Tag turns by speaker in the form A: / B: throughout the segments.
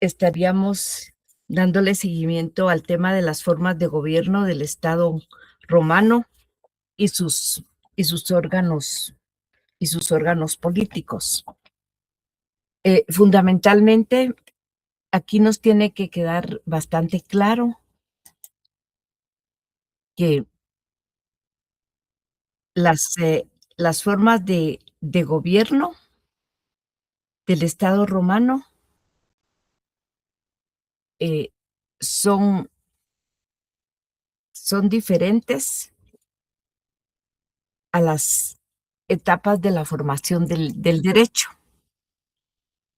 A: estaríamos dándole seguimiento al tema de las formas de gobierno del Estado romano y sus y sus órganos y sus órganos políticos. Fundamentalmente, aquí nos tiene que quedar bastante claro que las, las formas de gobierno del Estado romano, eh, son son diferentes a las etapas de la formación del derecho,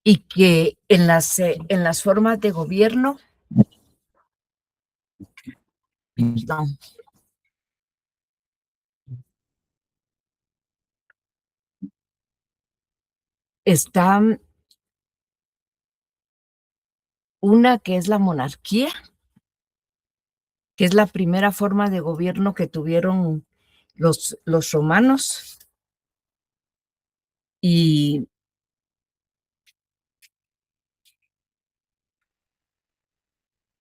A: y que en las formas de gobierno, perdón, está una que es la monarquía, que es la primera forma de gobierno que tuvieron los romanos, y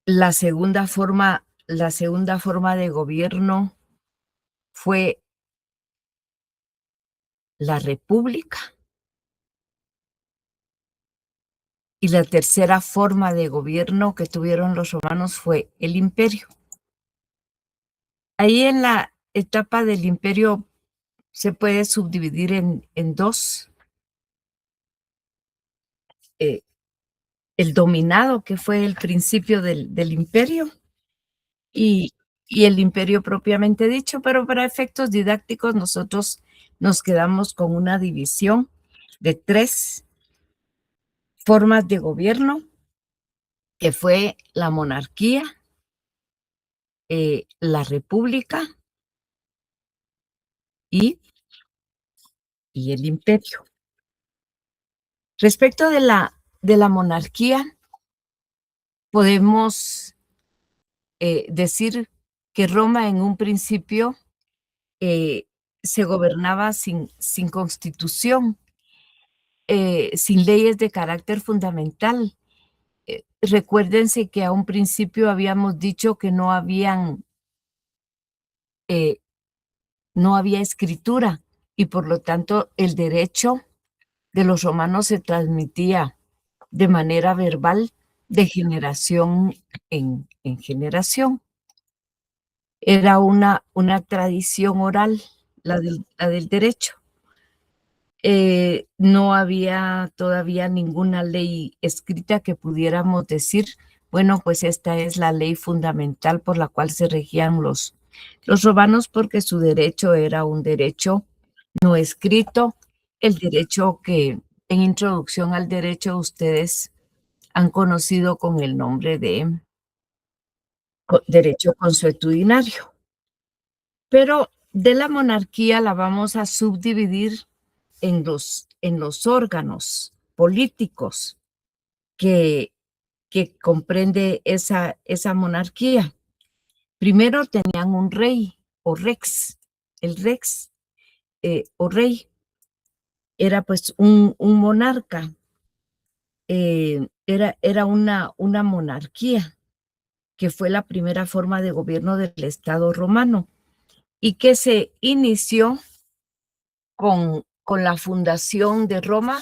A: la segunda forma de gobierno fue la república, y la tercera forma de gobierno que tuvieron los romanos fue el imperio. Ahí en la etapa del imperio se puede subdividir en dos, eh, el dominado, que fue el principio del imperio, y, y el imperio propiamente dicho, pero para efectos didácticos nosotros nos quedamos con una división de tres formas de gobierno, que fue la monarquía, la república y, y el imperio. Respecto de la monarquía, podemos decir que Roma en un principio eh, se gobernaba sin constitución, sin leyes de carácter fundamental. Recuérdense que a un principio habíamos dicho que eh, no había escritura, y por lo tanto el derecho de los romanos se transmitía de manera verbal de generación en generación. Era una tradición oral, la del derecho. No había todavía ninguna ley escrita que pudiéramos decir, bueno, pues esta es la ley fundamental por la cual se regían los romanos, porque su derecho era un derecho no escrito, el derecho que en introducción al derecho ustedes han conocido con el nombre de derecho consuetudinario. Pero de la monarquía la vamos a subdividir en los órganos políticos que, que comprende esa monarquía. Primero tenían un rey o rex. El rex o rey era pues un monarca, era una monarquía, que fue la primera forma de gobierno del Estado romano y que se inició con la fundación de Roma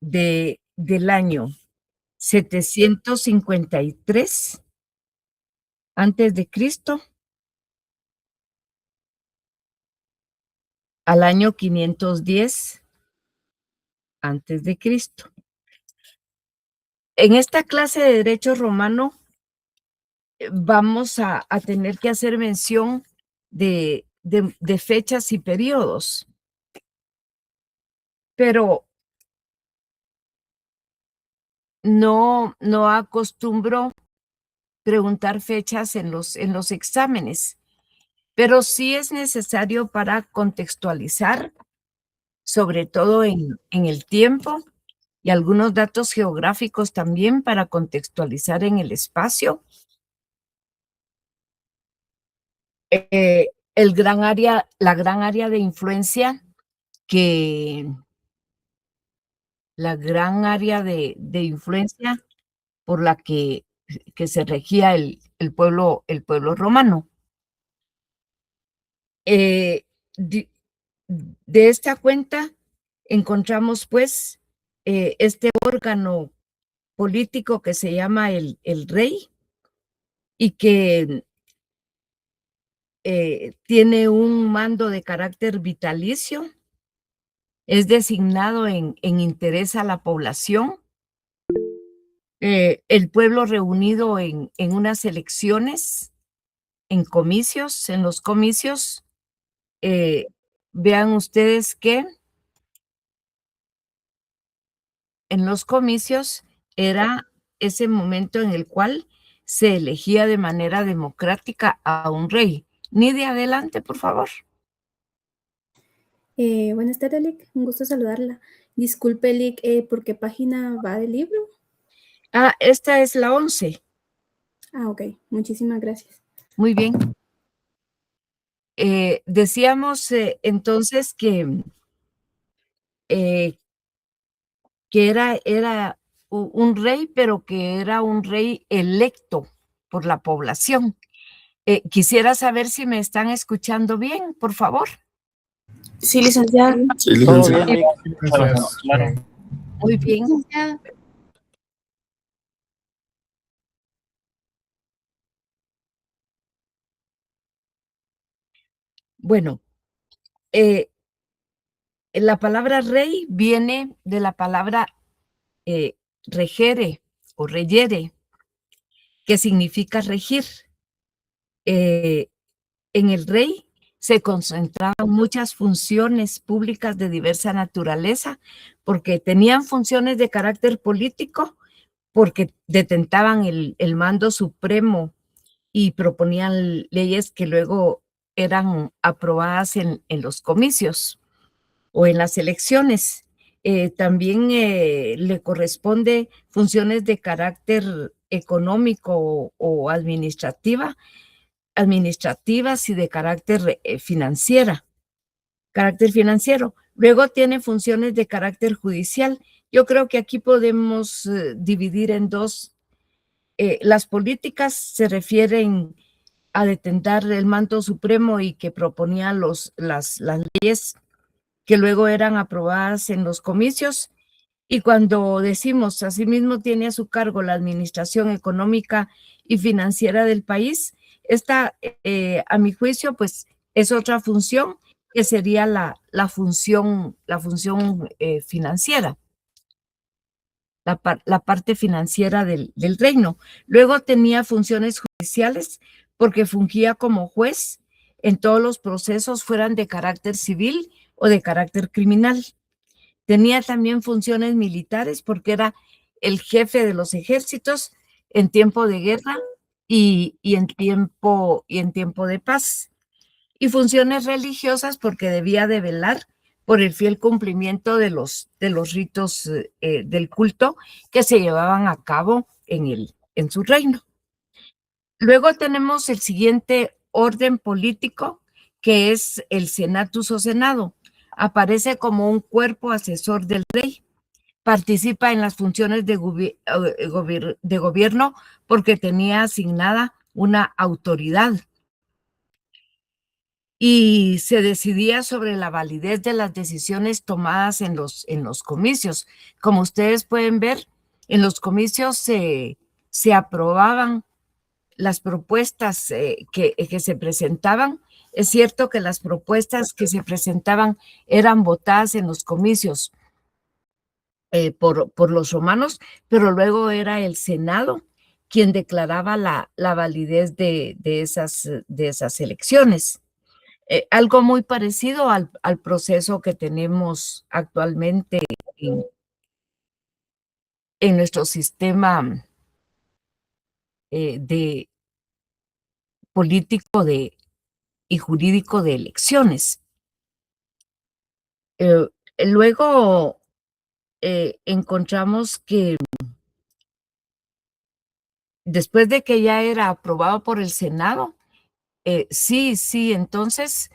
A: del año 753 antes de Cristo al año 510 antes de Cristo. En esta clase de derecho romano vamos a tener que hacer mención de fechas y periodos, pero no acostumbro preguntar fechas en los exámenes, pero sí es necesario para contextualizar, sobre todo en el tiempo, y algunos datos geográficos también para contextualizar en el espacio. La gran área de influencia que la gran área de influencia por la que se regía el pueblo romano. De esta cuenta encontramos pues este órgano político que se llama el rey y que tiene un mando de carácter vitalicio, es designado en interés a la población, el pueblo reunido en unas elecciones, en comicios, en los comicios, vean ustedes que en los comicios era ese momento en el cual se elegía de manera democrática a un rey. Nidia, adelante, por favor.
B: Buenas tardes, Lick. Un gusto saludarla. Disculpe, Lick, ¿por qué página va del libro?
A: Esta es la 11.
B: Ok. Muchísimas gracias.
A: Muy bien. Decíamos entonces que era un rey, pero que era un rey electo por la población. Quisiera saber si me están escuchando bien, por favor.
B: Sí, licenciada.
C: Sí, licenciada. Todo bien,
D: Gracias.
C: claro.
A: Muy bien.
B: Licenciada.
A: Bueno, la palabra rey viene de la palabra regere o reyere, que significa regir. En el rey se concentraban muchas funciones públicas de diversa naturaleza, porque tenían funciones de carácter político, porque detentaban el mando supremo y proponían leyes que luego eran aprobadas en los comicios o en las elecciones. También le corresponde funciones de carácter económico o administrativas y de carácter carácter financiero. Luego tiene funciones de carácter judicial. Yo creo que aquí podemos dividir en dos. Las políticas se refieren a detentar el manto supremo y que proponía las leyes que luego eran aprobadas en los comicios. Y cuando decimos, asimismo tiene a su cargo la administración económica y financiera del país, esta, a mi juicio, pues es otra función que sería la función financiera, la parte financiera del reino. Luego tenía funciones judiciales porque fungía como juez en todos los procesos, fueran de carácter civil o de carácter criminal. Tenía también funciones militares porque era el jefe de los ejércitos en tiempo de guerra y en tiempo de paz. Y funciones religiosas porque debía de velar por el fiel cumplimiento de los ritos del culto que se llevaban a cabo en su reino. Luego tenemos el siguiente orden político, que es el senatus o senado. Aparece como un cuerpo asesor del rey. Participa en las funciones de gobierno porque tenía asignada una autoridad y se decidía sobre la validez de las decisiones tomadas en los comicios. Como ustedes pueden ver, en los comicios se aprobaban las propuestas que se presentaban. Es cierto que las propuestas que se presentaban eran votadas en los comicios por los romanos, pero luego era el Senado quien declaraba la validez de esas elecciones. Algo muy parecido al proceso que tenemos actualmente en nuestro sistema de político y jurídico de elecciones. Luego encontramos que después de que ya era aprobado por el Senado, sí, entonces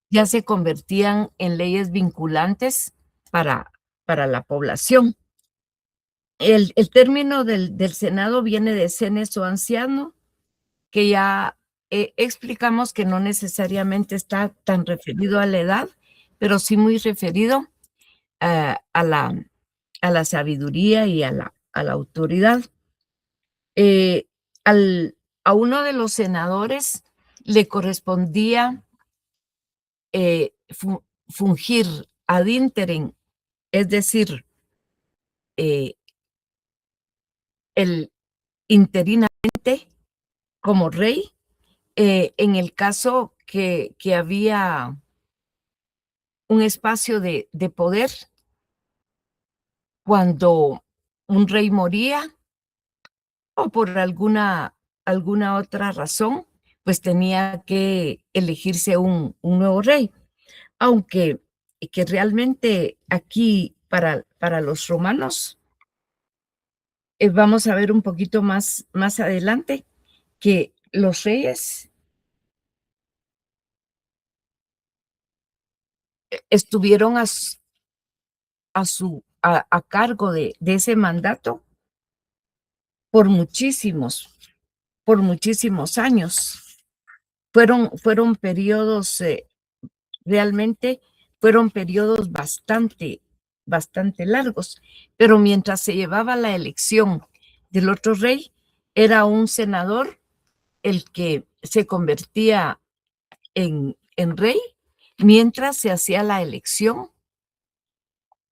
A: ya se convertían en leyes vinculantes para la población. El término del Senado viene de senes o anciano, que ya explicamos que no necesariamente está tan referido a la edad, pero sí muy referido a la sabiduría y a la autoridad. Eh, al, a uno de los senadores le correspondía fungir ad interim, es decir, eh, el interinamente como rey, en el caso que había un espacio de poder cuando un rey moría o por alguna otra razón, pues tenía que elegirse un nuevo rey. Aunque que realmente aquí para los romanos, vamos a ver un poquito más adelante, que los reyes estuvieron a cargo de ese mandato por muchísimos años. Fueron periodos, realmente fueron periodos bastante largos, pero mientras se llevaba la elección del otro rey, era un senador el que se convertía en rey mientras se hacía la elección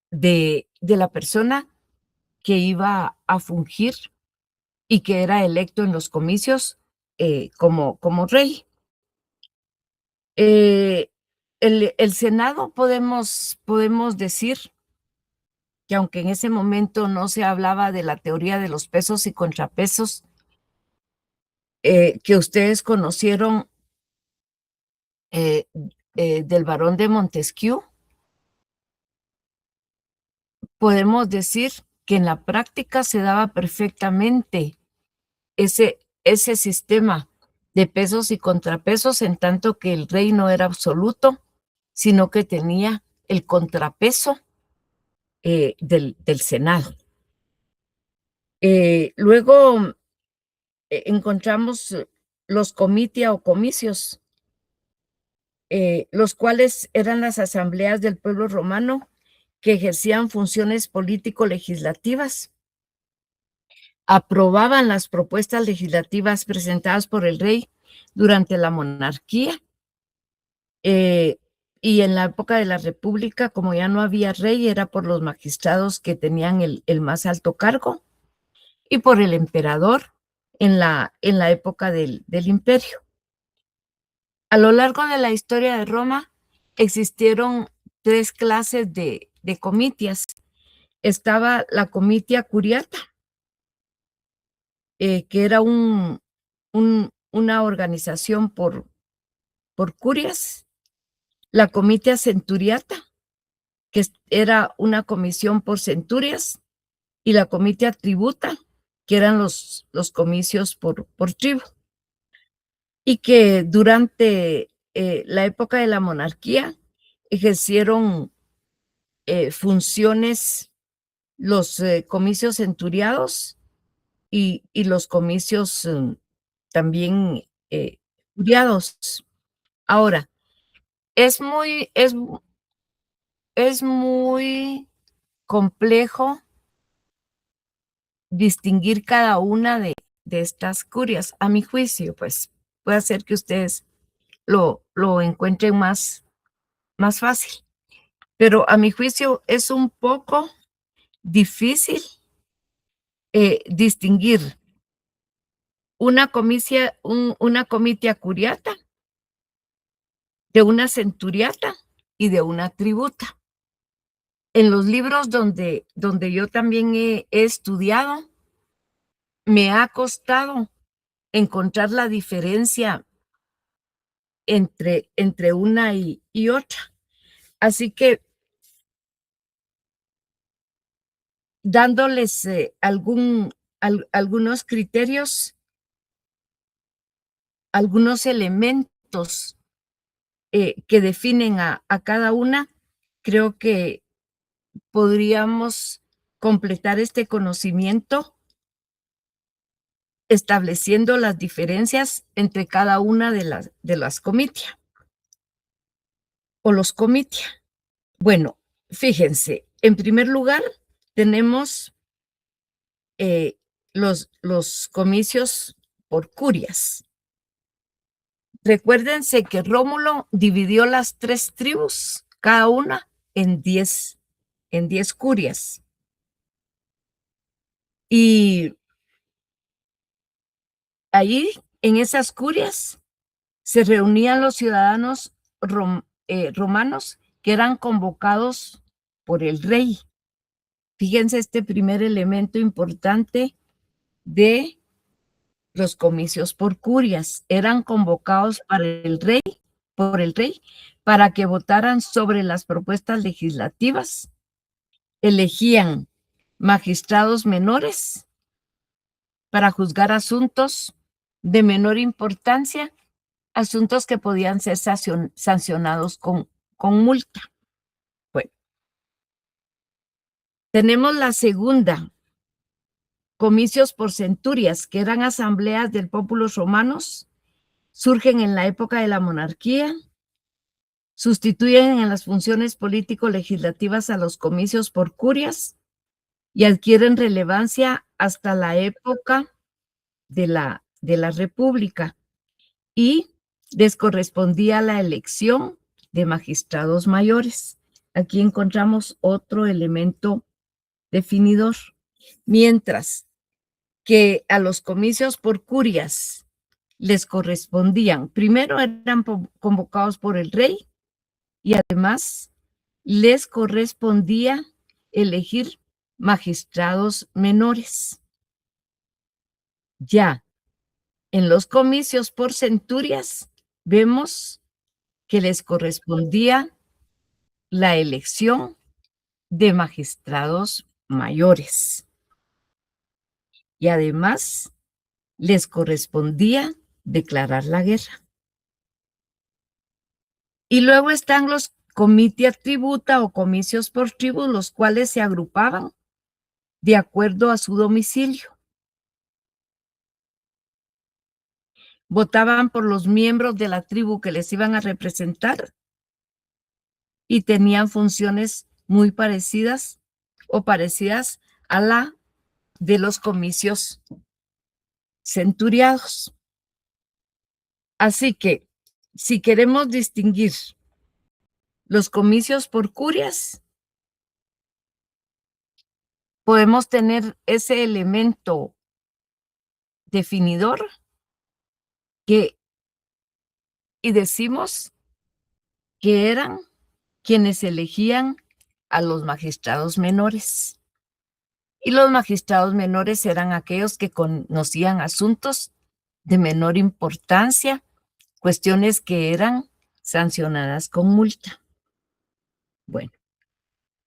A: de la persona que iba a fungir y que era electo en los comicios como rey. El Senado podemos decir que aunque en ese momento no se hablaba de la teoría de los pesos y contrapesos que ustedes conocieron del Barón de Montesquieu, podemos decir que en la práctica se daba perfectamente ese sistema de pesos y contrapesos, en tanto que el rey no era absoluto, sino que tenía el contrapeso del Senado. Luego encontramos los comitia o comicios, los cuales eran las asambleas del pueblo romano que ejercían funciones político-legislativas, aprobaban las propuestas legislativas presentadas por el rey durante la monarquía, y en la época de la República, como ya no había rey, era por los magistrados que tenían el más alto cargo y por el emperador en la época del imperio. A lo largo de la historia de Roma existieron tres clases de comitias. Estaba la comitia curiata, que era una organización por curias, la comitia centuriata, que era una comisión por centurias, y la comitia tributa, que eran los comicios por tribu, y que durante la época de la monarquía ejercieron funciones los comicios centuriados y los comicios también curiados. Ahora, es muy, es, es muy complejo distinguir cada una de estas curias. A mi juicio, pues puede ser que ustedes lo encuentren más fácil, pero a mi juicio es un poco difícil distinguir una comitia curiata de una centuriata y de una tributa. En los libros donde yo también he estudiado, me ha costado encontrar la diferencia entre una y otra. Así que dándoles algunos criterios, algunos elementos que definen a cada una, creo que podríamos completar este conocimiento estableciendo las diferencias entre cada una de las comitia o los comitia. Bueno, fíjense, en primer lugar tenemos los comicios por curias. Recuérdense que Rómulo dividió las 3 tribus, cada una en 10 curias. Y ahí, en esas curias, se reunían los ciudadanos romanos que eran convocados por el rey. Fíjense este primer elemento importante de los comicios por curias. Eran convocados por el rey, para que votaran sobre las propuestas legislativas. Elegían magistrados menores para juzgar asuntos de menor importancia, asuntos que podían ser sancionados con multa. Bueno, tenemos la segunda, comicios por centurias, que eran asambleas del pópulos romanos, surgen en la época de la monarquía, sustituyen en las funciones político-legislativas a los comicios por curias y adquieren relevancia hasta la época de la República, y les correspondía la elección de magistrados mayores. Aquí encontramos otro elemento definidor. Mientras que a los comicios por curias les correspondían, primero eran convocados por el rey y además les correspondía elegir magistrados menores. Ya en los comicios por centurias vemos que les correspondía la elección de magistrados mayores y además les correspondía declarar la guerra. Y luego están los comitia tributa o comicios por tribus, los cuales se agrupaban de acuerdo a su domicilio. Votaban por los miembros de la tribu que les iban a representar y tenían funciones muy parecidas o parecidas a la de los comicios centuriados. Así que, si queremos distinguir los comicios por curias, podemos tener ese elemento definidor y decimos que eran quienes elegían a los magistrados menores. Y los magistrados menores eran aquellos que conocían asuntos de menor importancia, cuestiones que eran sancionadas con multa. Bueno,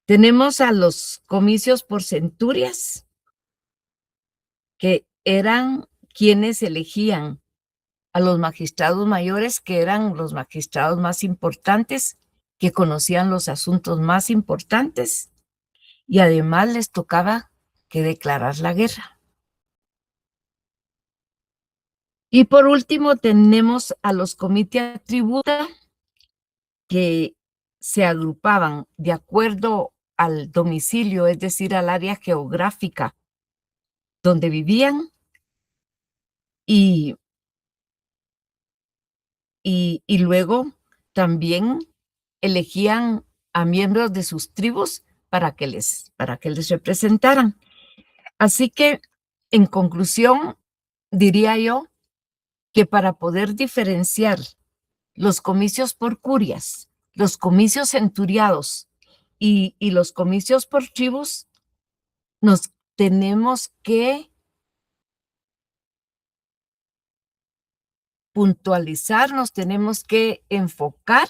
A: tenemos a los comicios por centurias, que eran quienes elegían a los magistrados mayores, que eran los magistrados más importantes, que conocían los asuntos más importantes, y además les tocaba que declarar la guerra. Y por último tenemos a los comitia tributa, que se agrupaban de acuerdo al domicilio, es decir, al área geográfica donde vivían, y luego también elegían a miembros de sus tribus para que les representaran. Así que, en conclusión, diría yo que para poder diferenciar los comicios por curias, los comicios centuriados y los comicios por tribus, nos tenemos que puntualizar, nos tenemos que enfocar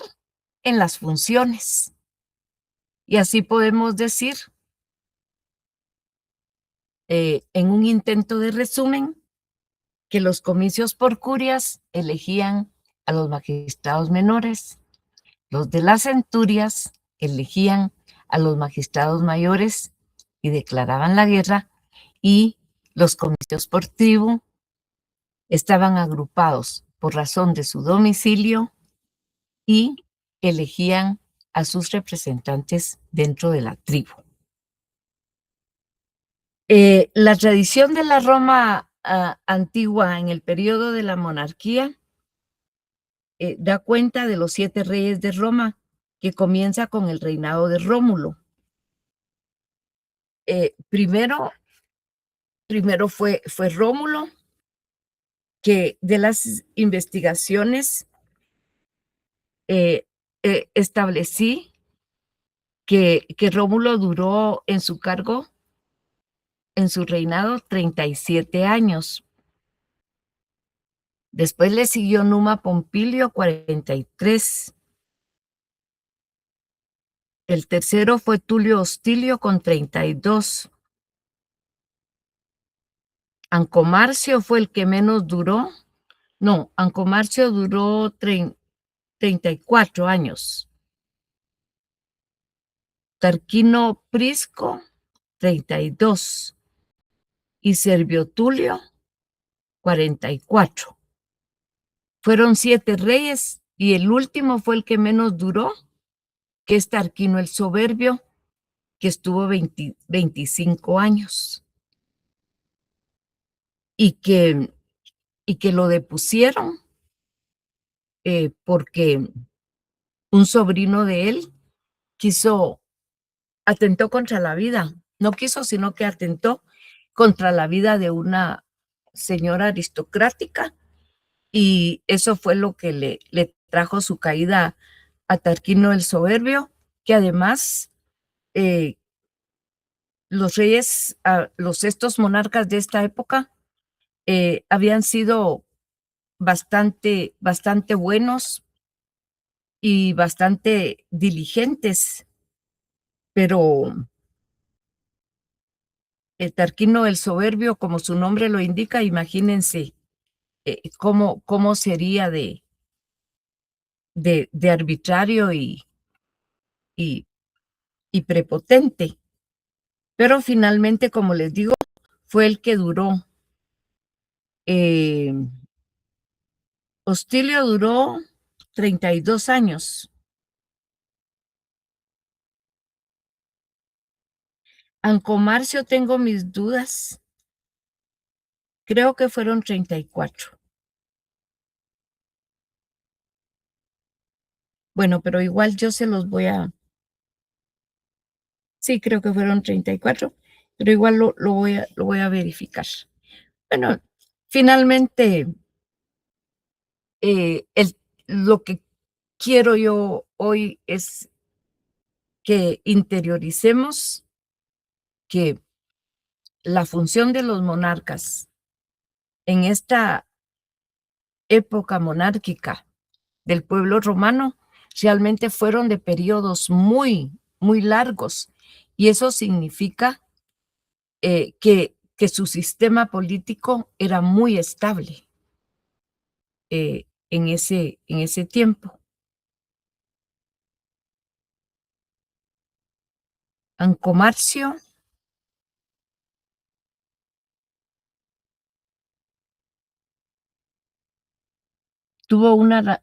A: en las funciones. Y así podemos decir, en un intento de resumen, que los comicios por curias elegían a los magistrados menores, los de las centurias elegían a los magistrados mayores y declaraban la guerra, y los comicios por tribu estaban agrupados por razón de su domicilio y elegían a sus representantes dentro de la tribu. La tradición de la Roma antigua en el periodo de la monarquía da cuenta de los 7 reyes de Roma, que comienza con el reinado de Rómulo. Primero fue Rómulo, que de las investigaciones establecí que Rómulo duró en su cargo, en su reinado, 37 años. Después le siguió Numa Pompilio, 43. El tercero fue Tulio Hostilio con 32. Ancomarcio fue el que menos duró. No, Ancomarcio duró 34 años. Tarquino Prisco, 32. Y Servio Tulio, 44. Fueron 7 reyes y el último fue el que menos duró, que es Tarquino el Soberbio, que estuvo 25 años. Y que lo depusieron porque un sobrino de él atentó contra la vida. No quiso, sino que atentó contra la vida de una señora aristocrática, y eso fue lo que le trajo su caída a Tarquino el Soberbio, que además los reyes, estos monarcas de esta época habían sido bastante buenos y bastante diligentes, pero el Tarquino el Soberbio, como su nombre lo indica, imagínense cómo sería de arbitrario y prepotente. Pero finalmente, como les digo, fue el que duró. Hostilio duró 32 años. Ancomarcio tengo mis dudas. Creo que fueron 34. Bueno, pero igual yo se los voy a... Sí, creo que fueron 34, pero igual lo voy a verificar. Bueno, finalmente, lo que quiero yo hoy es que interioricemos que la función de los monarcas en esta época monárquica del pueblo romano realmente fueron de periodos muy, muy largos, y eso significa que su sistema político era muy estable en ese tiempo. Ancomarcio tuvo una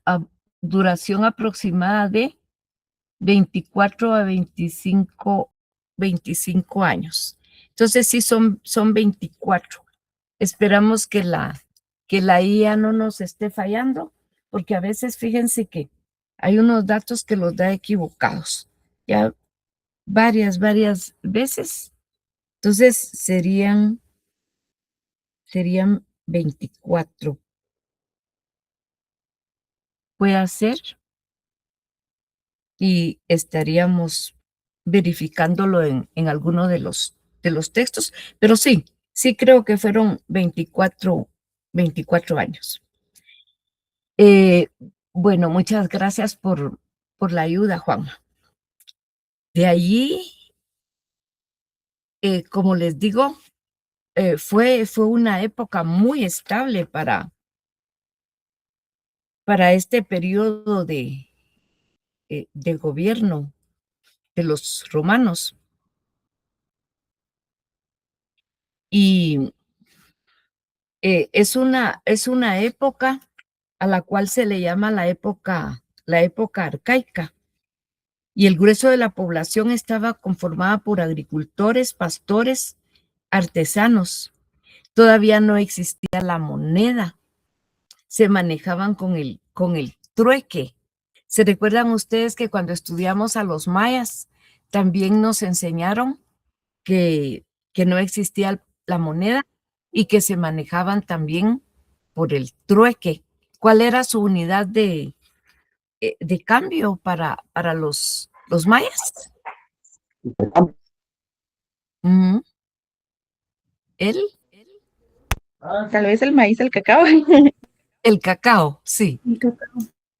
A: duración aproximada de 24 a 25 años. Entonces sí, son 24. Esperamos que la IA no nos esté fallando, porque a veces fíjense que hay unos datos que los da equivocados. Ya varias veces. Entonces serían 24. Puede ser, y estaríamos verificándolo en alguno de los textos, pero sí creo que fueron 24 años. Bueno, muchas gracias por la ayuda, Juanma. De allí, como les digo, fue una época muy estable para este periodo de gobierno de los romanos. Y es una época a la cual se le llama la época arcaica. Y el grueso de la población estaba conformada por agricultores, pastores, artesanos. Todavía no existía la moneda. Se manejaban con el trueque. ¿Se recuerdan ustedes que cuando estudiamos a los mayas también nos enseñaron que no existía la moneda y que se manejaban también por el trueque? ¿Cuál era su unidad de cambio para los mayas? ¿El?
C: Tal vez el maíz, el cacao.
A: El cacao, sí.
B: El cacao.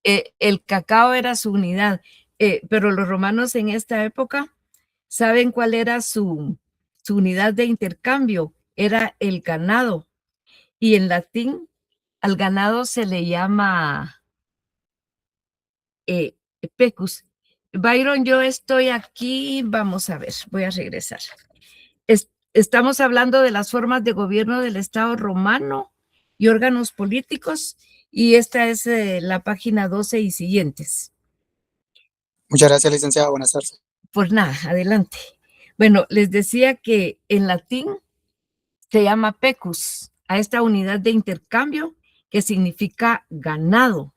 A: El cacao era su unidad, pero los romanos en esta época, ¿saben cuál era su unidad de intercambio? Era el ganado. Y en latín, al ganado se le llama pecus. Byron, yo estoy aquí, vamos a ver, voy a regresar. Estamos hablando de las formas de gobierno del Estado romano y órganos políticos, y esta es la página 12 y siguientes.
D: Muchas gracias, licenciada. Buenas tardes.
A: Pues nada, adelante. Bueno, les decía que en latín se llama pecus a esta unidad de intercambio que significa ganado.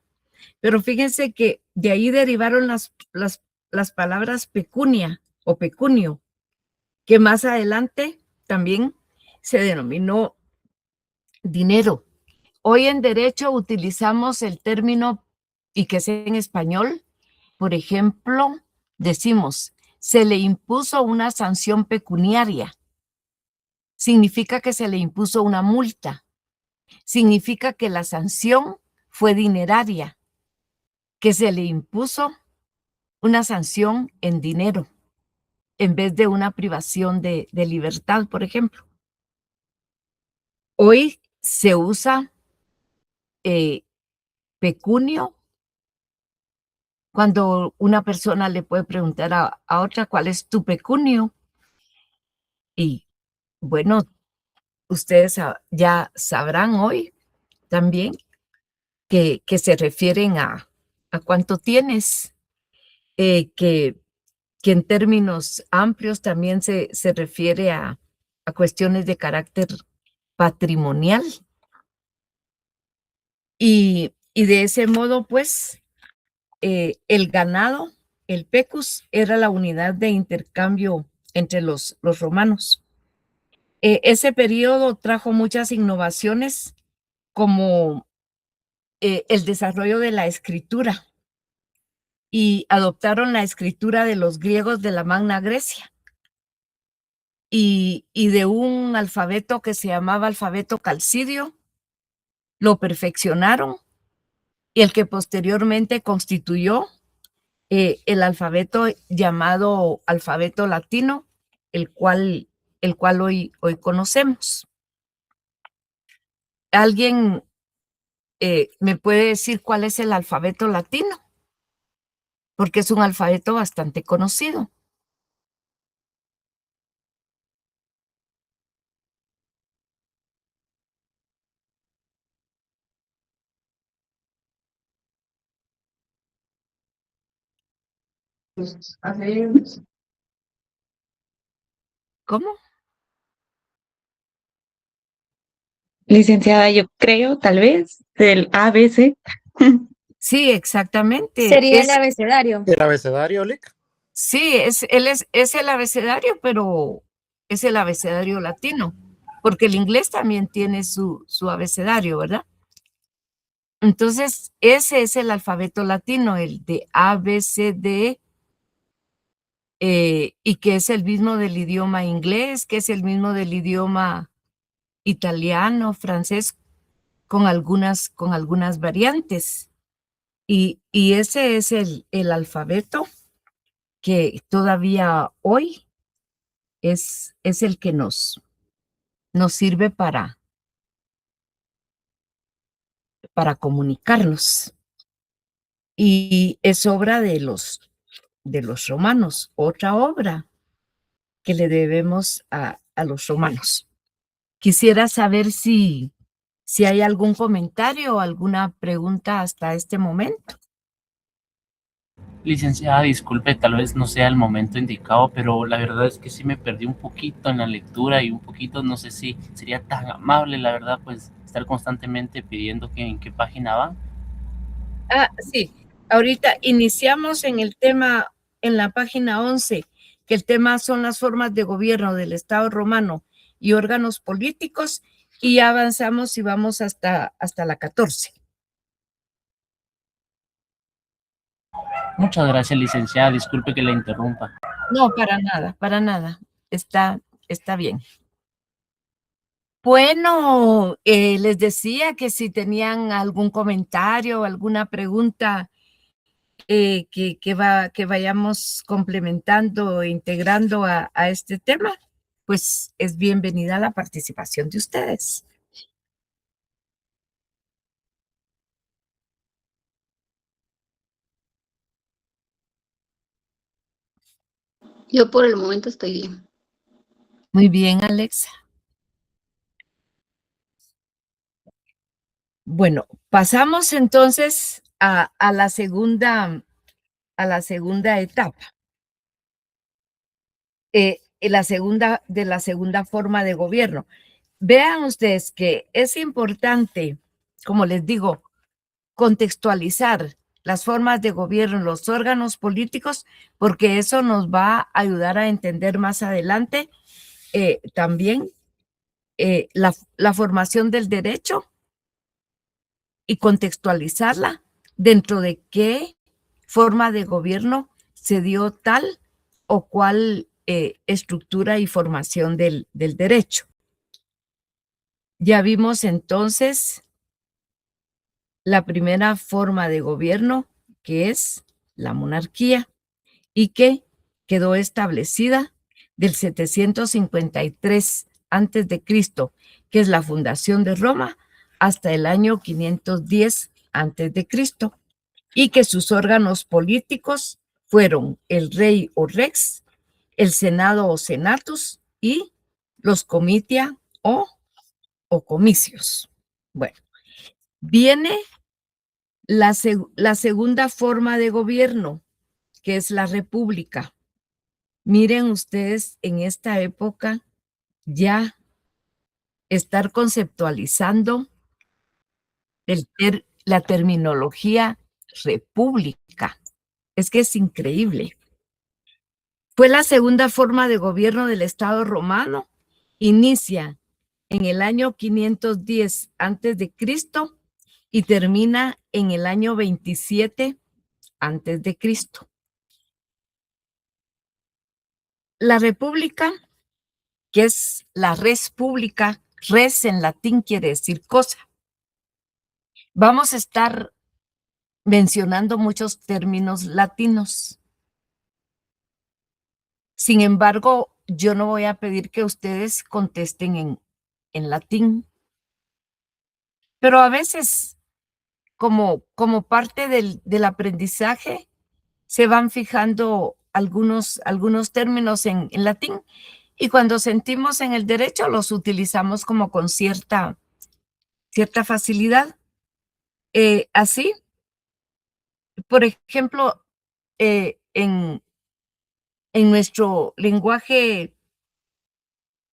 A: Pero fíjense que de ahí derivaron las palabras pecunia o pecunio, que más adelante también se denominó dinero. Hoy en derecho utilizamos el término, y que sea en español, por ejemplo, decimos, se le impuso una sanción pecuniaria. Significa que se le impuso una multa. Significa que la sanción fue dineraria, que se le impuso una sanción en dinero, en vez de una privación de libertad, por ejemplo. Hoy se usa pecunio cuando una persona le puede preguntar a otra cuál es tu pecunio. Y bueno, ustedes ya sabrán hoy también que se refieren a cuánto tienes, que en términos amplios también se refiere a cuestiones de carácter patrimonial. Y de ese modo, pues, el ganado, el pecus, era la unidad de intercambio entre los romanos. Ese periodo trajo muchas innovaciones, como el desarrollo de la escritura, y adoptaron la escritura de los griegos de la Magna Grecia y de un alfabeto que se llamaba alfabeto calcidio, lo perfeccionaron, y el que posteriormente constituyó el alfabeto llamado alfabeto latino, el cual hoy conocemos. ¿Alguien me puede decir cuál es el alfabeto latino? Porque es un alfabeto bastante conocido. ¿Cómo?
C: Licenciada, yo creo, tal vez, del ABC.
A: Sí, exactamente.
B: Sería el abecedario.
D: ¿El abecedario, Lic?
A: Sí, es el abecedario, pero es el abecedario latino, porque el inglés también tiene su abecedario, ¿verdad? Entonces, ese es el alfabeto latino, el de A, B, C, D, y que es el mismo del idioma inglés, que es el mismo del idioma italiano, francés, con algunas variantes. Y ese es el alfabeto que todavía hoy es el que nos sirve para comunicarnos. Y es obra de los romanos, otra obra que le debemos a los romanos. Quisiera saber si hay algún comentario o alguna pregunta hasta este momento.
E: Licenciada, disculpe, tal vez no sea el momento indicado, pero la verdad es que sí me perdí un poquito en la lectura y un poquito, no sé si sería tan amable, la verdad, pues estar constantemente pidiendo que en qué página van.
A: Sí, ahorita iniciamos en el tema, en la página 11, que el tema son las formas de gobierno del Estado romano y órganos políticos, y ya avanzamos y vamos hasta la 14.
E: Muchas gracias, licenciada, disculpe que la interrumpa.
A: No, para nada. Está bien. Bueno, les decía que si tenían algún comentario, alguna pregunta que vayamos complementando e integrando a este tema, pues es bienvenida la participación de ustedes.
F: Yo por el momento estoy bien.
A: Muy bien, Alexa. Bueno, pasamos entonces a la segunda etapa. La segunda forma de gobierno. Vean ustedes que es importante, como les digo, contextualizar las formas de gobierno en los órganos políticos, porque eso nos va a ayudar a entender más adelante también la formación del derecho y contextualizarla dentro de qué forma de gobierno se dio tal o cual estructura y formación del derecho. Ya vimos entonces la primera forma de gobierno, que es la monarquía, y que quedó establecida del 753 antes de Cristo, que es la fundación de Roma, hasta el año 510 antes de Cristo, y que sus órganos políticos fueron el rey o rex, el senado o senatus y los comitia o comicios. Bueno, viene la segunda forma de gobierno, que es la república. Miren ustedes, en esta época ya estar conceptualizando la terminología república. Es que es increíble. Fue la segunda forma de gobierno del Estado romano. Inicia en el año 510 antes de Cristo y termina en el año 27 antes de Cristo. La república, que es la res pública, res en latín quiere decir cosa. Vamos a estar mencionando muchos términos latinos. Sin embargo, yo no voy a pedir que ustedes contesten en latín, pero a veces, como parte del aprendizaje, se van fijando algunos términos en latín, y cuando sentimos en el derecho los utilizamos como con cierta facilidad. Así, por ejemplo, en nuestro lenguaje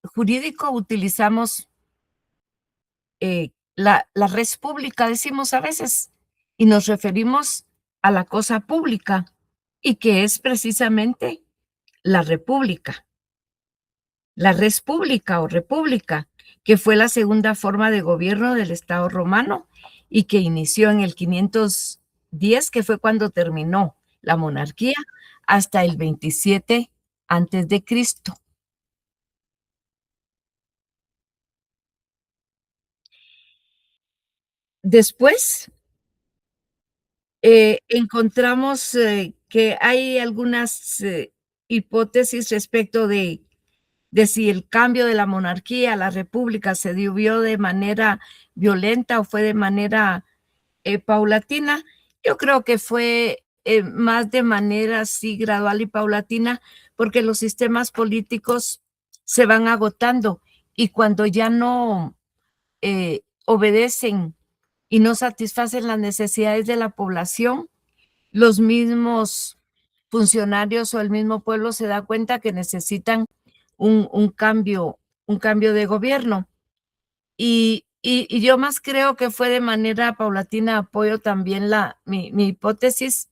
A: jurídico utilizamos la res pública, decimos a veces, y nos referimos a la cosa pública, y que es precisamente la república. La res pública o república, que fue la segunda forma de gobierno del Estado romano y que inició en el 510, que fue cuando terminó la monarquía, hasta el 27 antes de Cristo. Después encontramos que hay algunas hipótesis respecto de si el cambio de la monarquía a la república se dio de manera violenta o fue de manera paulatina. Yo creo que fue más de manera así gradual y paulatina, porque los sistemas políticos se van agotando y cuando ya no obedecen y no satisfacen las necesidades de la población, los mismos funcionarios o el mismo pueblo se da cuenta que necesitan un cambio de gobierno. Y yo más creo que fue de manera paulatina, apoyo también mi hipótesis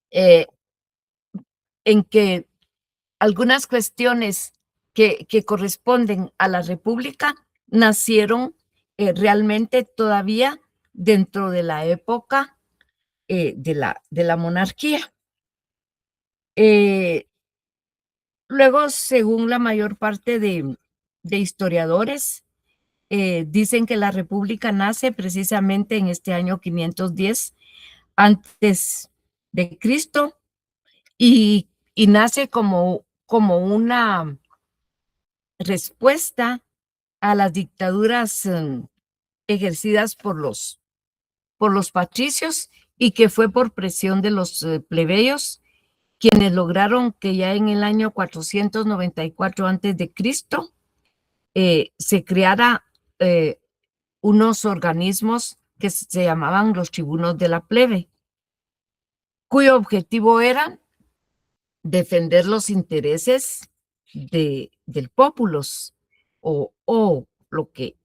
A: en que algunas cuestiones que corresponden a la República nacieron realmente todavía dentro de la época de la monarquía. Luego, según la mayor parte de historiadores, dicen que la República nace precisamente en este año 510 antes de Cristo y nace como una respuesta a las dictaduras ejercidas por los patricios y que fue por presión de los plebeyos quienes lograron que ya en el año 494 antes de Cristo se creara unos organismos que se llamaban los tribunos de la plebe, cuyo objetivo era defender los intereses del populus o lo que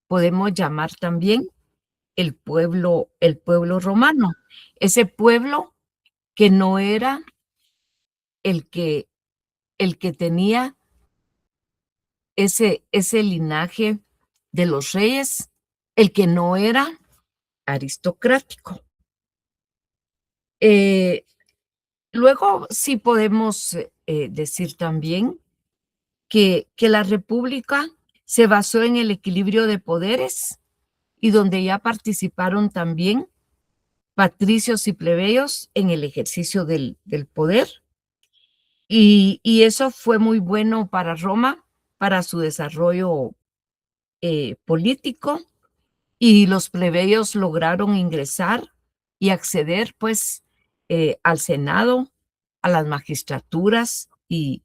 A: podemos llamar también el pueblo romano, ese pueblo que no era el que tenía ese linaje de los reyes, el que no era aristocrático. Luego sí podemos decir también que la República se basó en el equilibrio de poderes y donde ya participaron también patricios y plebeyos en el ejercicio del poder. Y eso fue muy bueno para Roma, para su desarrollo político, y los plebeyos lograron ingresar y acceder pues al Senado, a las magistraturas y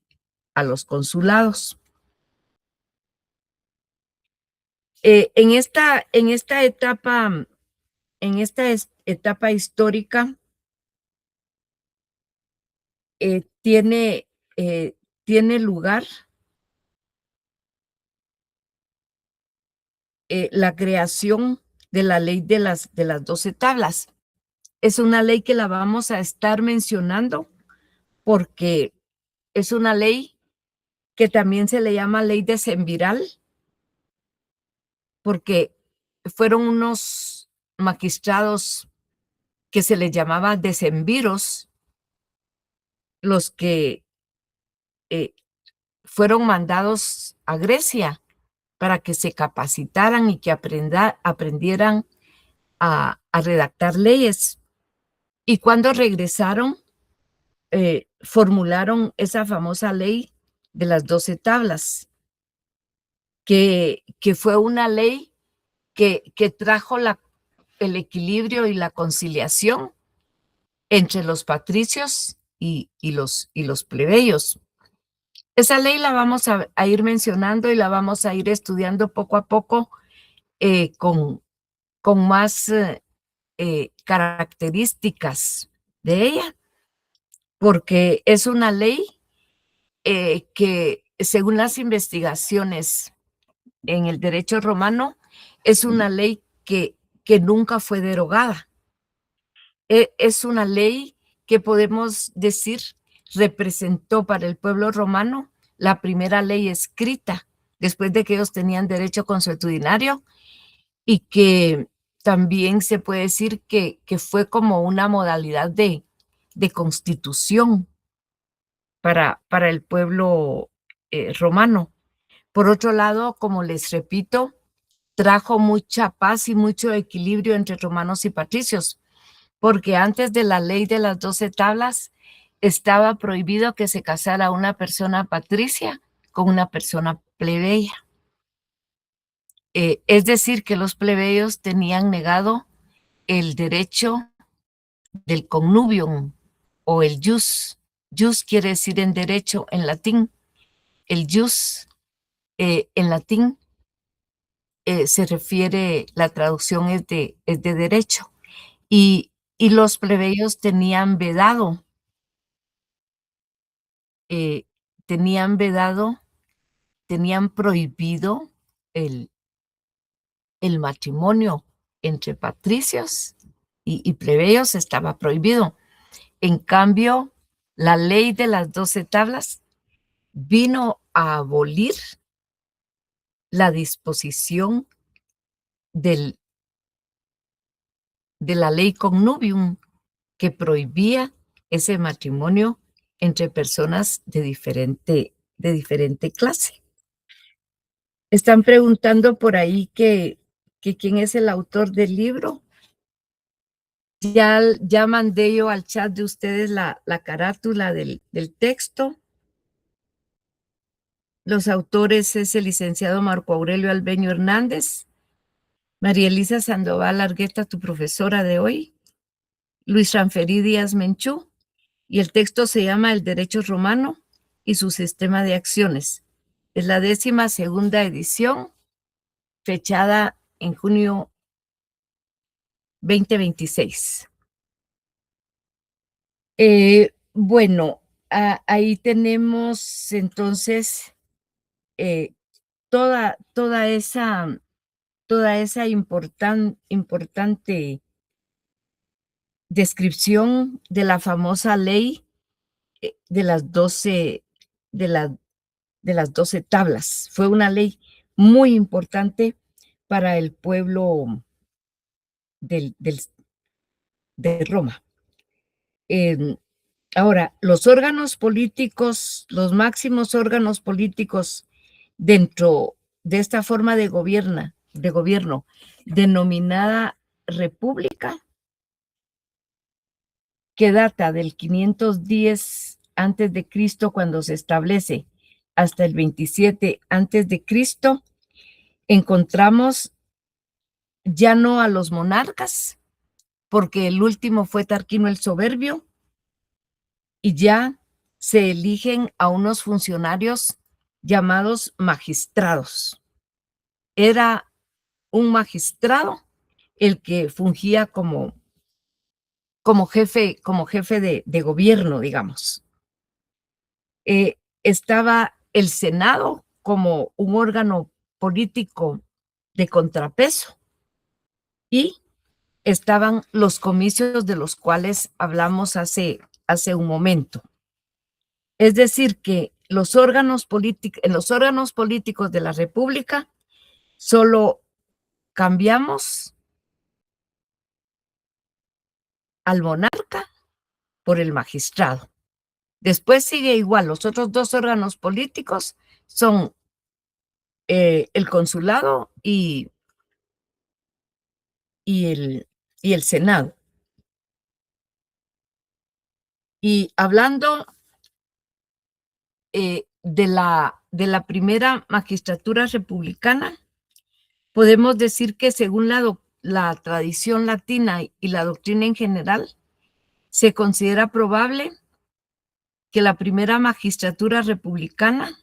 A: a los consulados. En esta etapa histórica tiene lugar la creación de la ley de las 12 tablas. Es una ley que la vamos a estar mencionando porque es una ley que también se le llama ley decemviral, porque fueron unos magistrados que se les llamaba decemviros los que fueron mandados a Grecia para que se capacitaran y que aprendieran a redactar leyes. Y cuando regresaron, formularon esa famosa ley de las 12 tablas, que fue una ley que trajo el equilibrio y la conciliación entre los patricios y los plebeyos. Esa ley la vamos a ir mencionando y la vamos a ir estudiando poco a poco con más características de ella, porque es una ley que, según las investigaciones en el derecho romano, es una ley que nunca fue derogada. Es una ley que podemos decir representó para el pueblo romano la primera ley escrita después de que ellos tenían derecho consuetudinario, y que también se puede decir que fue como una modalidad de constitución para el pueblo romano. Por otro lado, como les repito, trajo mucha paz y mucho equilibrio entre romanos y patricios, porque antes de la ley de las 12 tablas estaba prohibido que se casara una persona patricia con una persona plebeya. Es decir, que los plebeyos tenían negado el derecho del connubium o el jus. Jus quiere decir en derecho en latín. el jus en latín se refiere, la traducción es de derecho, y los plebeyos tenían vedado, tenían prohibido el matrimonio entre patricios y plebeyos, estaba prohibido. En cambio, la ley de las 12 tablas vino a abolir la disposición de la ley connubium, que prohibía ese matrimonio entre personas de diferente clase. Están preguntando por ahí que quién es el autor del libro. Ya mandé yo al chat de ustedes la carátula del texto. Los autores es el licenciado Marco Aurelio Albeño Hernández, María Elisa Sandoval Argueta, tu profesora de hoy, Luis Ranferí Díaz Menchú, y el texto se llama El Derecho Romano y su Sistema de Acciones. Es la 12ª edición, fechada en junio 2026. Bueno, ahí tenemos entonces toda esa importante descripción de la famosa ley de las 12 tablas. Fue una ley muy importante para el pueblo de Roma. Ahora, los órganos políticos, los máximos órganos políticos dentro de esta forma de gobierno denominada república, que data del 510 antes de Cristo, cuando se establece, hasta el 27 antes de Cristo, encontramos ya no a los monarcas, porque el último fue Tarquino el Soberbio, y ya se eligen a unos funcionarios llamados magistrados. Era un magistrado el que fungía como jefe de gobierno, digamos. Estaba el Senado como un órgano político de contrapeso, y estaban los comicios de los cuales hablamos hace un momento. Es decir, que en los órganos políticos de la República solo cambiamos al monarca por el magistrado. Después sigue igual, los otros dos órganos políticos son el consulado y el Senado. Y hablando de la primera magistratura republicana, podemos decir que según la tradición latina y la doctrina en general, se considera probable que la primera magistratura republicana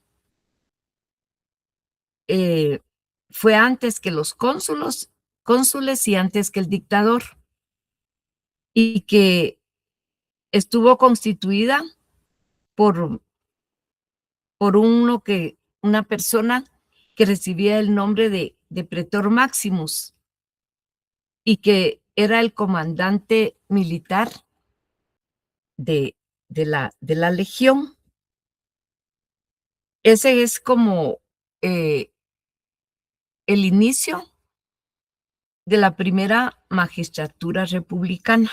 A: fue antes que los cónsules y antes que el dictador, y que estuvo constituida por una persona que recibía el nombre de pretor maximus, y que era el comandante militar de la legión. Ese es como el inicio de la primera magistratura republicana.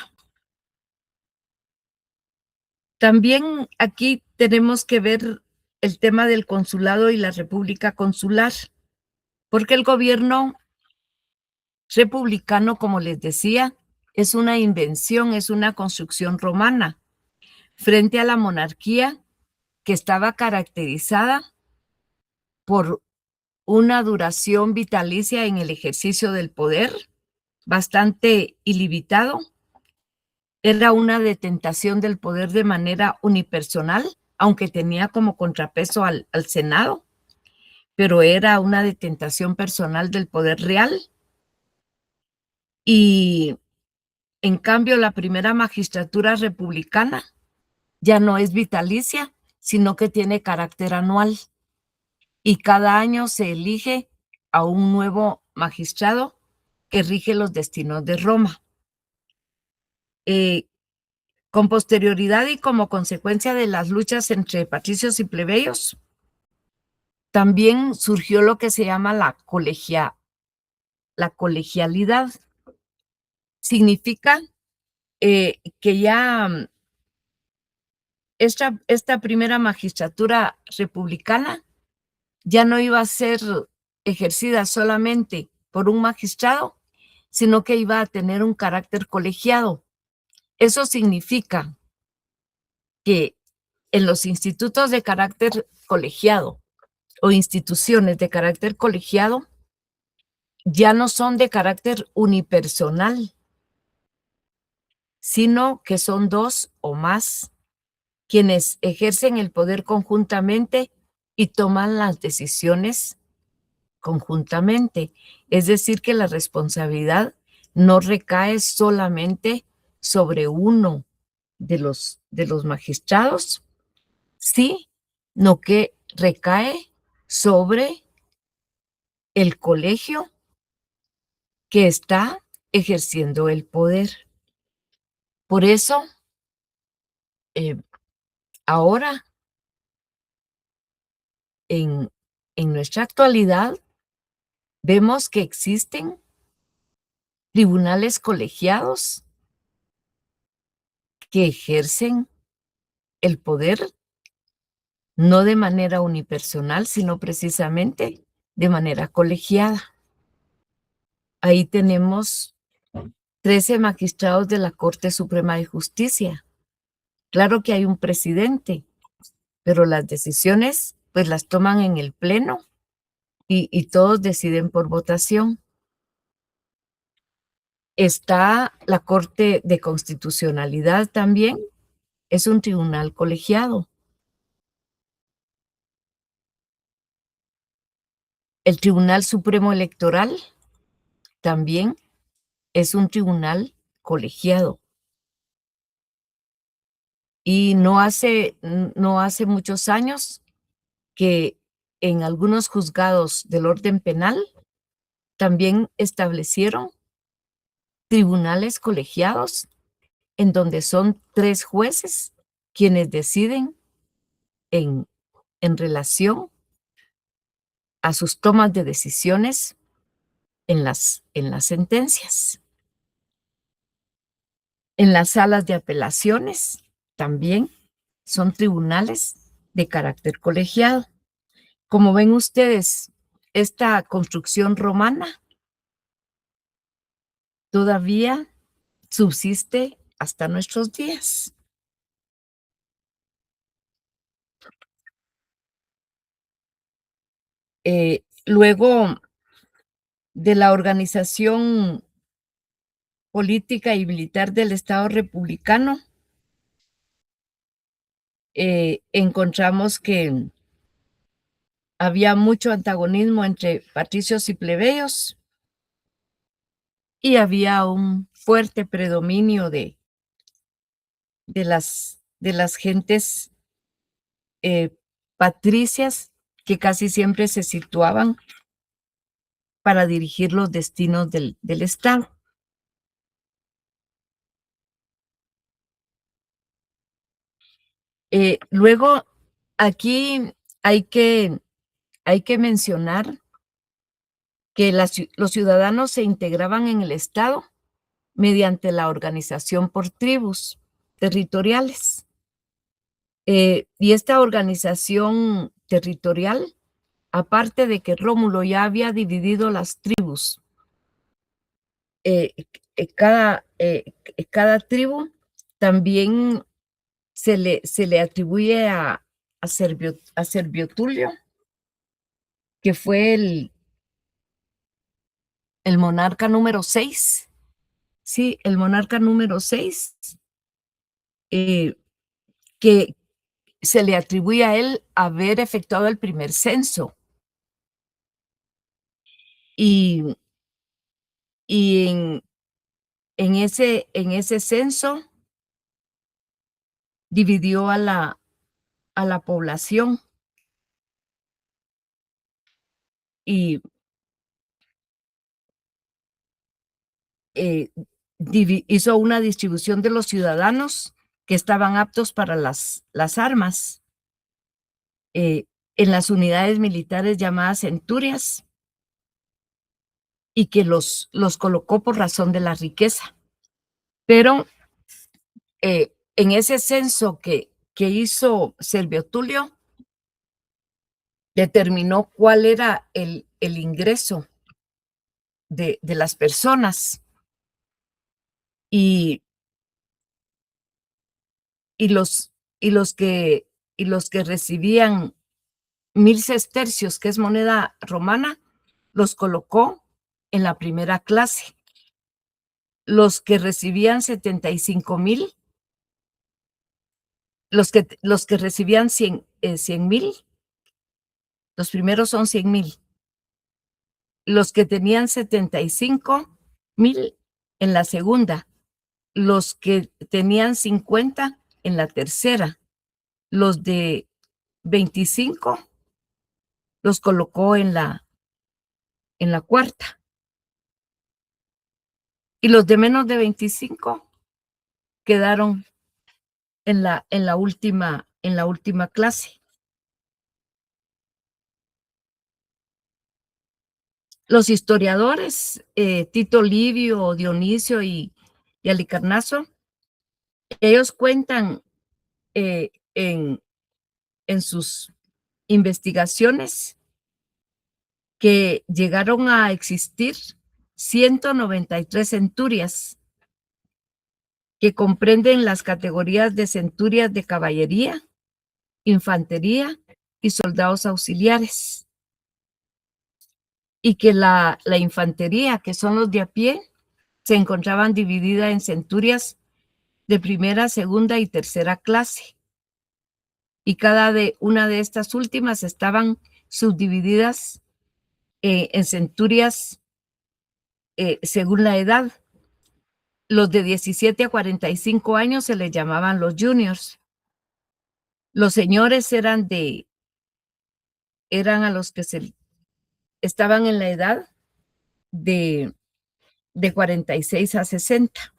A: También aquí tenemos que ver el tema del consulado y la república consular, porque el gobierno republicano, como les decía, es una invención, es una construcción romana, frente a la monarquía, que estaba caracterizada por una duración vitalicia en el ejercicio del poder, bastante ilimitado. Era una detentación del poder de manera unipersonal, aunque tenía como contrapeso al Senado, pero era una detentación personal del poder real. Y en cambio, la primera magistratura republicana ya no es vitalicia, sino que tiene carácter anual. Y cada año se elige a un nuevo magistrado que rige los destinos de Roma. Con posterioridad y como consecuencia de las luchas entre patricios y plebeyos, también surgió lo que se llama la colegialidad. Significa que ya esta primera magistratura republicana ya no iba a ser ejercida solamente por un magistrado, sino que iba a tener un carácter colegiado. Eso significa que en los institutos de carácter colegiado o instituciones de carácter colegiado ya no son de carácter unipersonal, sino que son dos o más quienes ejercen el poder conjuntamente y toman las decisiones conjuntamente. Es decir, que la responsabilidad no recae solamente sobre uno de los magistrados, sino que recae sobre el colegio que está ejerciendo el poder. Por eso, ahora, en nuestra actualidad, vemos que existen tribunales colegiados que ejercen el poder no de manera unipersonal, sino precisamente de manera colegiada. Ahí tenemos 13 magistrados de la Corte Suprema de Justicia. Claro que hay un presidente, pero las decisiones pues las toman en el pleno y todos deciden por votación. Está la Corte de Constitucionalidad también, es un tribunal colegiado. El Tribunal Supremo Electoral también es un tribunal colegiado. Y no hace muchos años que en algunos juzgados del orden penal también establecieron tribunales colegiados en donde son 3 jueces quienes deciden en relación a sus tomas de decisiones en las sentencias. En las salas de apelaciones también son tribunales de carácter colegiado. Como ven ustedes, esta construcción romana todavía subsiste hasta nuestros días. Luego de la organización política y militar del Estado republicano, encontramos que había mucho antagonismo entre patricios y plebeyos y había un fuerte predominio de las gentes patricias que casi siempre se situaban para dirigir los destinos del Estado. Luego, aquí hay que mencionar que los ciudadanos se integraban en el Estado mediante la organización por tribus territoriales. Y esta organización territorial, aparte de que Rómulo ya había dividido las tribus, cada tribu también se le atribuye a Servio Tulio, que fue el monarca número 6. Sí, el monarca número 6, que se le atribuye a él haber efectuado el primer censo. Y en ese censo dividió a la población y hizo una distribución de los ciudadanos que estaban aptos para las armas en las unidades militares llamadas centurias, y que los colocó por razón de la riqueza. Pero en ese censo que hizo Servio Tulio, determinó cuál era el ingreso de las personas, y los que recibían 1000 sestercios, que es moneda romana, los colocó en la primera clase. Los que recibían 75,000, los que recibían 100,000, los primeros son 100,000. Los que tenían 75,000 en la segunda, los que tenían 50 en la tercera, los de 25 los colocó en la cuarta, y los de menos de 25 quedaron en la última clase. Los historiadores, Tito Livio, Dionisio y Halicarnaso, ellos cuentan en sus investigaciones que llegaron a existir 193 centurias, que comprenden las categorías de centurias de caballería, infantería y soldados auxiliares, y que la infantería, que son los de a pie, se encontraban dividida en centurias de primera, segunda y tercera clase, y cada una de estas últimas estaban subdivididas en centurias según la edad. Los de 17 a 45 años se les llamaban los juniors. Los señores eran a los que estaban en la edad de 46 a 60.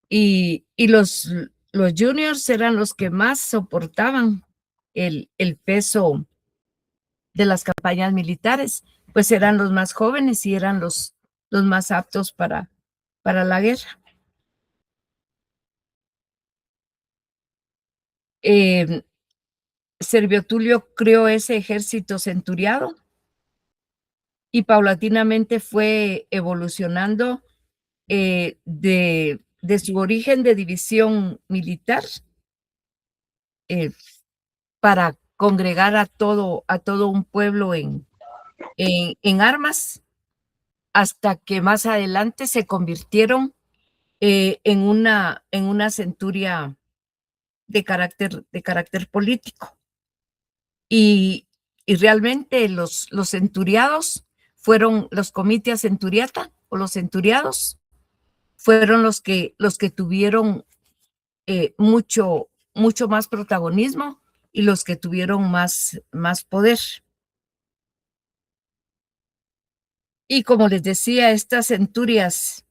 A: Y los juniors eran los que más soportaban el peso de las campañas militares, pues eran los más jóvenes y eran los más aptos para la guerra. Servio Tulio creó ese ejército centuriado y paulatinamente fue evolucionando de su origen de división militar para congregar a todo un pueblo en armas, hasta que más adelante se convirtieron en una centuria de carácter político. Y realmente los centuriados fueron los comitia centuriata, o los centuriados fueron los que tuvieron mucho más protagonismo y los que tuvieron más poder. Y como les decía, estas centurias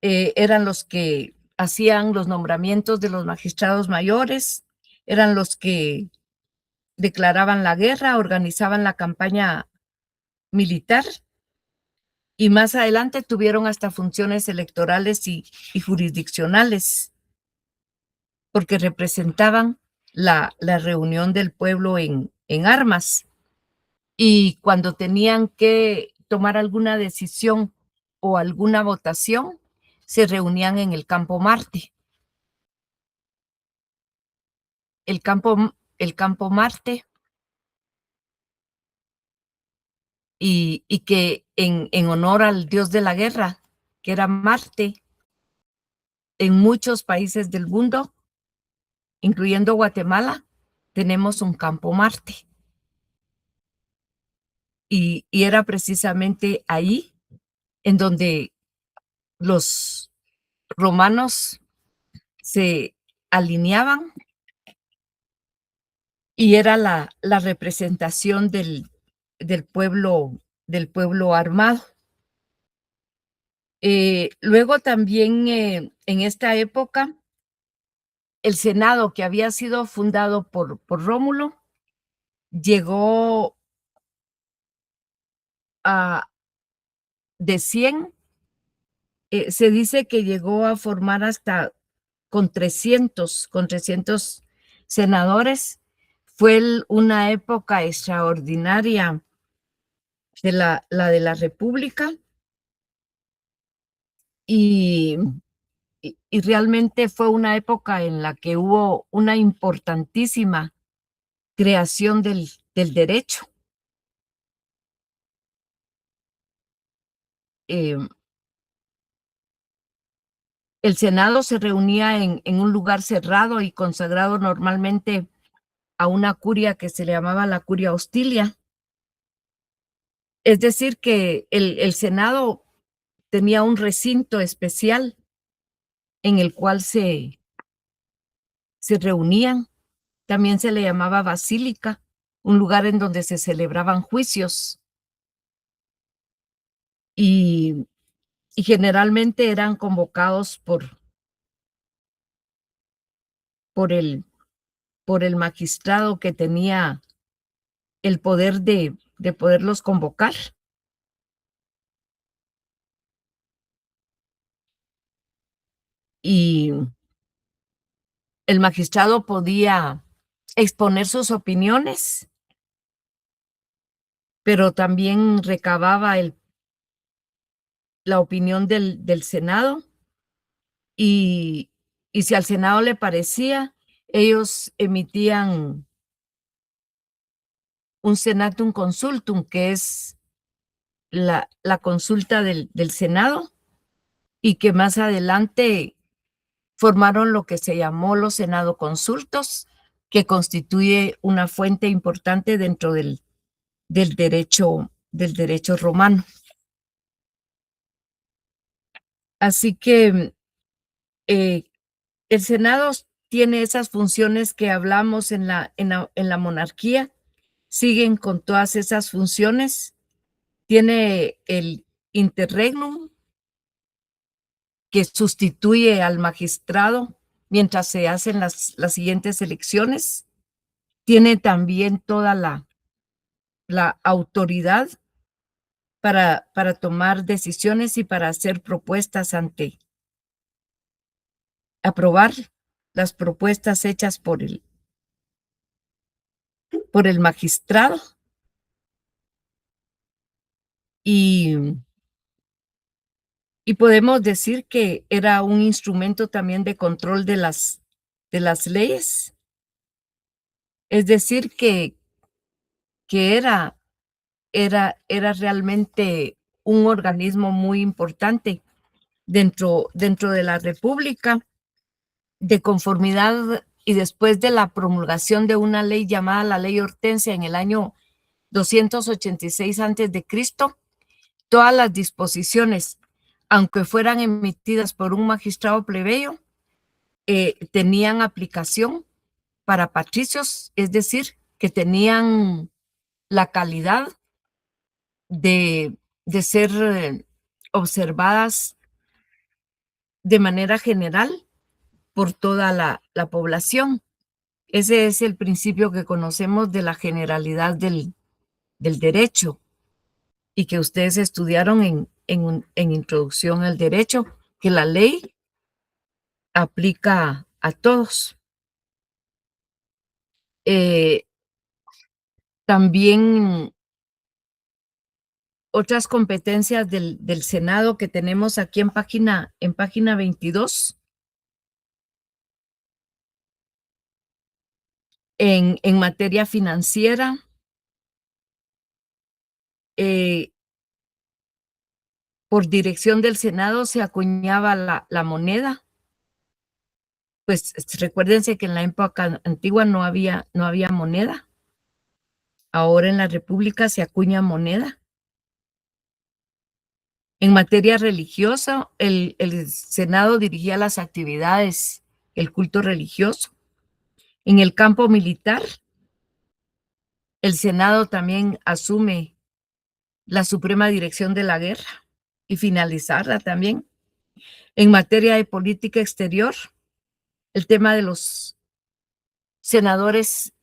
A: eran los que hacían los nombramientos de los magistrados mayores, eran los que declaraban la guerra, organizaban la campaña militar, y más adelante tuvieron hasta funciones electorales y jurisdiccionales, porque representaban la reunión del pueblo en armas. Y cuando tenían que tomar alguna decisión o alguna votación, se reunían en el Campo Marte. El campo Marte, y que en honor al dios de la guerra, que era Marte, en muchos países del mundo, incluyendo Guatemala, tenemos un campo Marte. Y era precisamente ahí en donde los romanos se alineaban y era la representación del pueblo armado. Luego también en esta época, el Senado, que había sido fundado por Rómulo, llegó a de 100, se dice que llegó a formar hasta con 300 senadores. Fue una época extraordinaria de la de la República y realmente fue una época en la que hubo una importantísima creación del derecho. El Senado se reunía en un lugar cerrado y consagrado normalmente a una curia que se le llamaba la curia hostilia. Es decir, que el Senado tenía un recinto especial en el cual se reunían. También se le llamaba basílica, un lugar en donde se celebraban juicios. Y generalmente eran convocados por el magistrado que tenía el poder de poderlos convocar. Y el magistrado podía exponer sus opiniones, pero también recababa la opinión del Senado y si al Senado le parecía, ellos emitían un senatum consultum, que es la consulta del Senado, y que más adelante formaron lo que se llamó los Senado Consultos, que constituye una fuente importante dentro del derecho romano. Así que el Senado tiene esas funciones que hablamos en la monarquía, siguen con todas esas funciones. Tiene el interregnum, que sustituye al magistrado mientras se hacen las siguientes elecciones. Tiene también toda la autoridad para tomar decisiones y para hacer propuestas aprobar las propuestas hechas por el magistrado. Y podemos decir que era un instrumento también de control de las leyes. Es decir, que era realmente un organismo muy importante dentro de la República, de conformidad y después de la promulgación de una ley llamada la Ley Hortensia en el año 286 a.C., todas las disposiciones, aunque fueran emitidas por un magistrado plebeyo, tenían aplicación para patricios, es decir, que tenían la calidad de ser observadas de manera general por toda la población. Ese es el principio que conocemos de la generalidad del derecho y que ustedes estudiaron en Introducción al Derecho, que la ley aplica a todos. También otras competencias del Senado que tenemos aquí en página 22. En materia financiera, por dirección del Senado se acuñaba la moneda, pues recuérdense que en la época antigua no había moneda. Ahora en la República se acuña moneda. En materia religiosa, el Senado dirigía las actividades, el culto religioso. En el campo militar, el Senado también asume la suprema dirección de la guerra y finalizarla también. En materia de política exterior, el tema de los senadores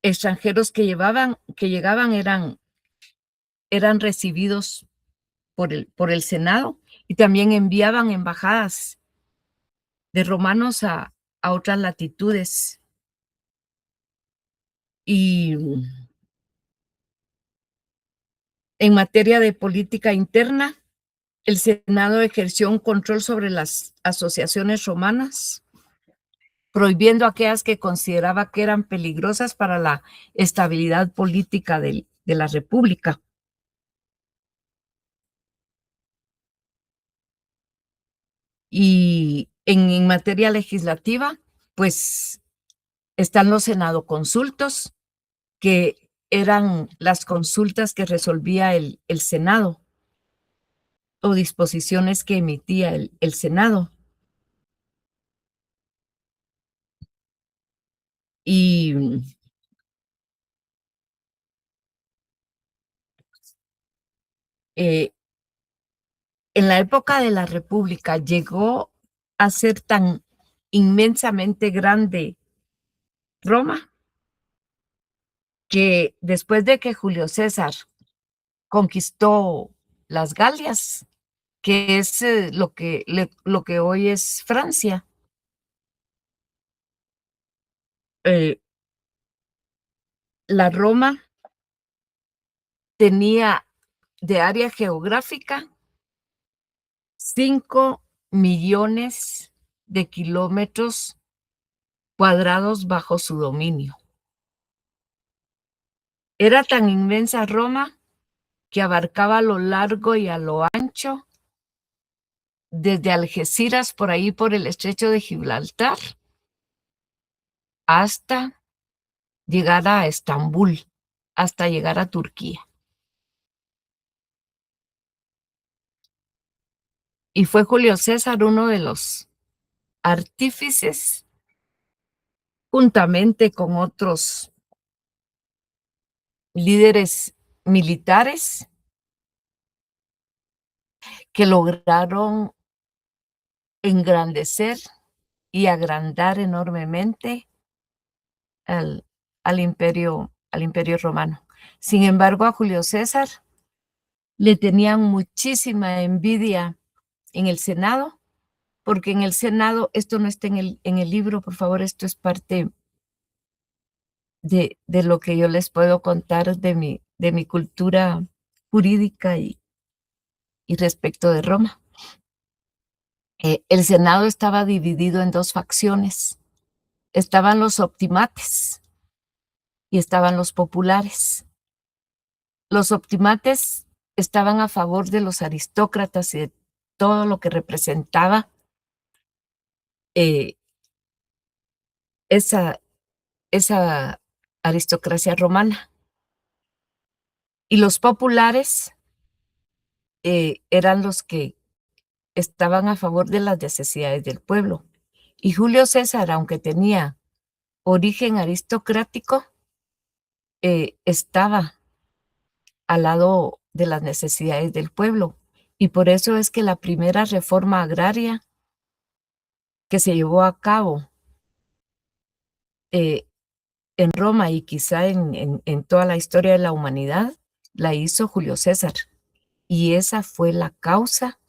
A: extranjeros que llegaban eran recibidos por el Senado y también enviaban embajadas de romanos a otras latitudes. Y en materia de política interna, el Senado ejerció un control sobre las asociaciones romanas, prohibiendo aquellas que consideraba que eran peligrosas para la estabilidad política de la República. Y en materia legislativa, pues están los senadoconsultos, que eran las consultas que resolvía el Senado o disposiciones que emitía el Senado. Y en la época de la República llegó a ser tan inmensamente grande Roma que después de que Julio César conquistó las Galias, que es lo que hoy es Francia, la Roma tenía de área geográfica 5 millones de kilómetros cuadrados bajo su dominio. Era tan inmensa Roma que abarcaba a lo largo y a lo ancho, desde Algeciras, por ahí por el estrecho de Gibraltar, hasta llegar a Estambul, hasta llegar a Turquía. Y fue Julio César uno de los artífices, juntamente con otros líderes militares, que lograron engrandecer y agrandar enormemente al imperio romano. Sin embargo, a Julio César le tenían muchísima envidia en el Senado, porque en el Senado, esto no está en el libro, por favor, esto es parte de lo que yo les puedo contar de mi cultura jurídica y respecto de Roma. El Senado estaba dividido en 2 facciones. Estaban los optimates y estaban los populares. Los optimates estaban a favor de los aristócratas y de todo lo que representaba esa aristocracia romana. Y los populares eran los que estaban a favor de las necesidades del pueblo. Y Julio César, aunque tenía origen aristocrático, estaba al lado de las necesidades del pueblo. Y por eso es que la primera reforma agraria que se llevó a cabo en Roma y quizá en toda la historia de la humanidad, la hizo Julio César. Y esa fue la causa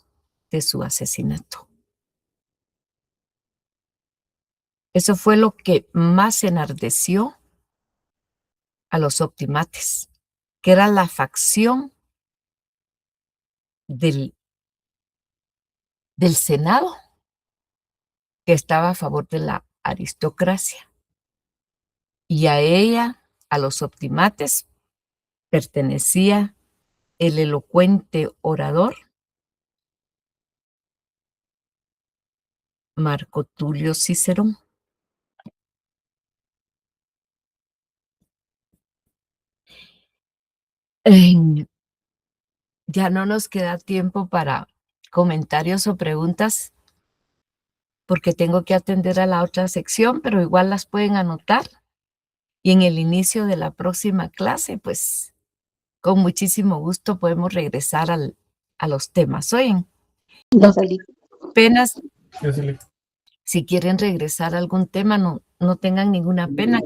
A: de su asesinato. Eso fue lo que más enardeció a los optimates, que era la facción del Senado que estaba a favor de la aristocracia. Y a ella, a los optimates, pertenecía el elocuente orador Marco Tulio Cicerón. Ya no nos queda tiempo para comentarios o preguntas porque tengo que atender a la otra sección, pero igual las pueden anotar. Y en el inicio de la próxima clase, pues con muchísimo gusto podemos regresar a los temas. Oyen, apenas si quieren regresar a algún tema, no tengan ninguna pena.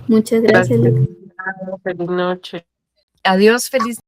B: Muchas gracias.
C: Feliz noche.
A: Adiós, feliz